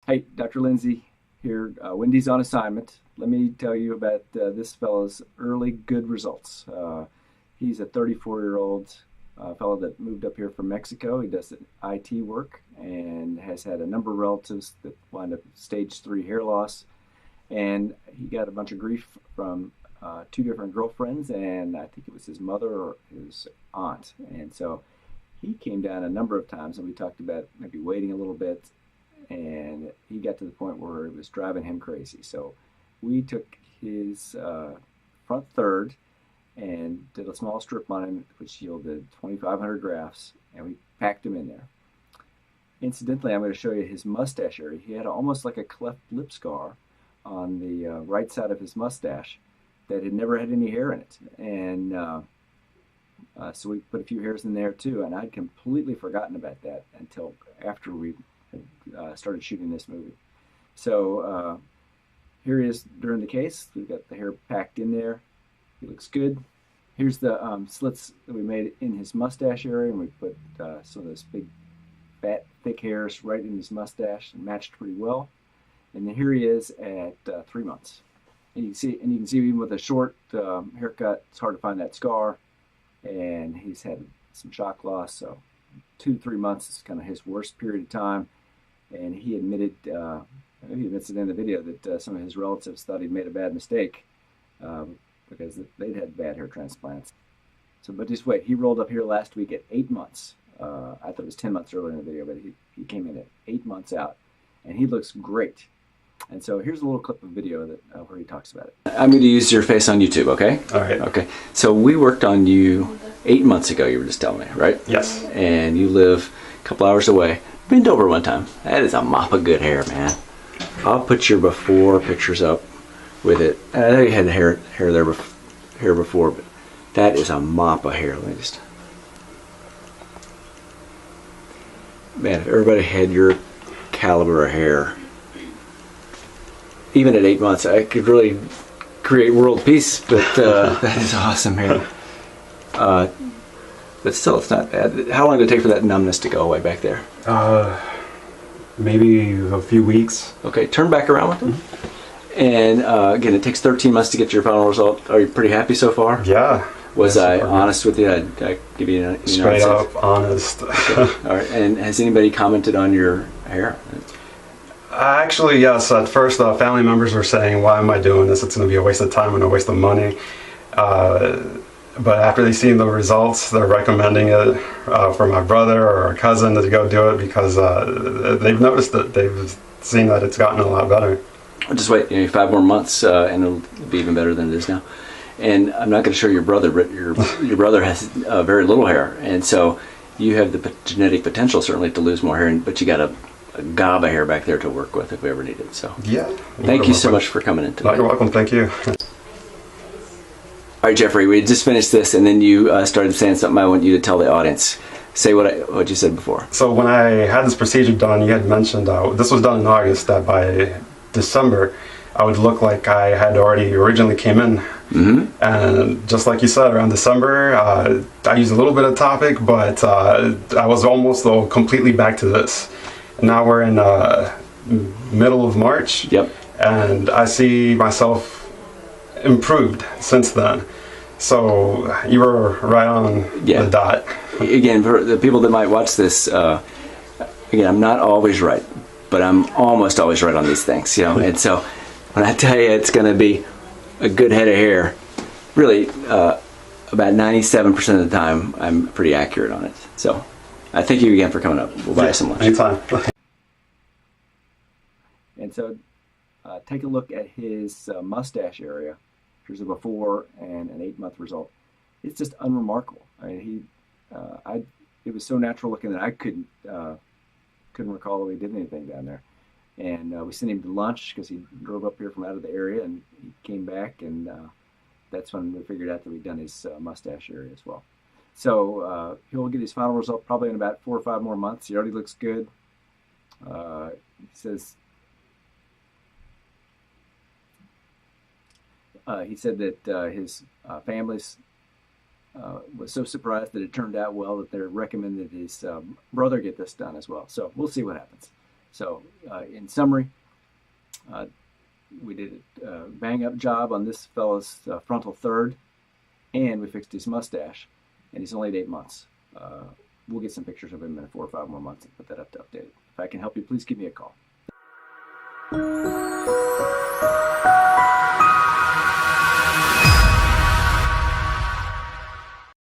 Hey, Dr. Lindsey here. Wendy's on assignment. Let me tell you about this fellow's early good results. He's a 34-year-old fellow that moved up here from Mexico. He does IT work and has had a number of relatives that wind up with stage 3 hair loss. And he got a bunch of grief from two different girlfriends, and I think it was his mother or his aunt. And so he came down a number of times, and we talked about maybe waiting a little bit, and he got to the point where it was driving him crazy. So we took his front third and did a small strip on him, which yielded 2,500 grafts, and we packed him in there. Incidentally, I'm going to show you his mustache area. He had almost like a cleft lip scar on the right side of his mustache that had never had any hair in it. And so we put a few hairs in there too, and I'd completely forgotten about that until after we had started shooting this movie. So here he is during the case. We've got the hair packed in there. He looks good. Here's the slits that we made in his mustache area, and we put some of those big, fat, thick hairs right in his mustache and matched pretty well. And then here he is at 3 months. And you can see even with a short haircut, it's hard to find that scar. And he's had some shock loss, so 2-3 months is kind of his worst period of time. And he admitted, maybe he admits it in the video, that some of his relatives thought he'd made a bad mistake because they'd had bad hair transplants. So, but just wait, he rolled up here last week at 8 months. I thought it was 10 months earlier in the video, but he came in at 8 months out, and he looks great. And so here's a little clip of video that where he talks about it. I'm going to use your face on YouTube, okay? All right. Okay. So we worked on you 8 months ago, you were just telling me, right? Yes. And you live a couple hours away. Bend over one time. That is a mop of good hair, man. I'll put your before pictures up with it. I know you had hair there before, but that is a mop of hair. Let me just... Man, if everybody had your caliber of hair, even at 8 months, I could really create world peace. But that is awesome hair. But still, it's not bad. How long did it take for that numbness to go away back there? Maybe a few weeks. Okay, turn back around with them. Mm-hmm. And again, it takes 13 months to get your final result. Are you pretty happy so far? Yeah. Was I honest with you? I give you an straight up honest. Okay. All right. And has anybody commented on your hair? Actually, yes. At first, family members were saying, "Why am I doing this? It's going to be a waste of time and a waste of money." But after they've seen the results, they're recommending it for my brother or a cousin to go do it because they've noticed it. They've seen that it's gotten a lot better. Just wait, 5 more months, and it'll be even better than it is now. And I'm not going to show your brother, but your brother has very little hair, and so you have the genetic potential certainly to lose more hair, but you got a gob of hair back there to work with if we ever need it. So yeah, thank you so much for coming in today. You're welcome. Thank you. All right, Jeffrey, we just finished this, and then you started saying something I want you to tell the audience. Say what you said before. So when I had this procedure done, you had mentioned this was done in August, that by December I would look like I had already originally came in. Mm-hmm. And just like you said, around December, I used a little bit of Topic, but I was almost completely back to this. And now we're in middle of March. Yep. And I see myself improved since then. So you were right on the dot. Again, for the people that might watch this, again, I'm not always right, but I'm almost always right on these things, And so when I tell you it's going to be a good head of hair, really about 97% of the time I'm pretty accurate on it. So I thank you again for coming up. We'll buy you some lunch. Anytime. And so take a look at his mustache area. Here's a before and an 8-month result. It's just unremarkable. I mean, it was so natural looking that I couldn't recall that we did anything down there. And we sent him to lunch because he drove up here from out of the area, and he came back, and that's when we figured out that we'd done his mustache area as well. So he'll get his final result probably in about 4 or 5 more months. He already looks good. He says. He said that his family's was so surprised that it turned out well that they recommended his brother get this done as well. So we'll see what happens. So in summary, we did a bang-up job on this fellow's frontal third, and we fixed his mustache, and he's only at 8 months. We'll get some pictures of him in 4 or 5 more months and put that up to update. If I can help you, please give me a call.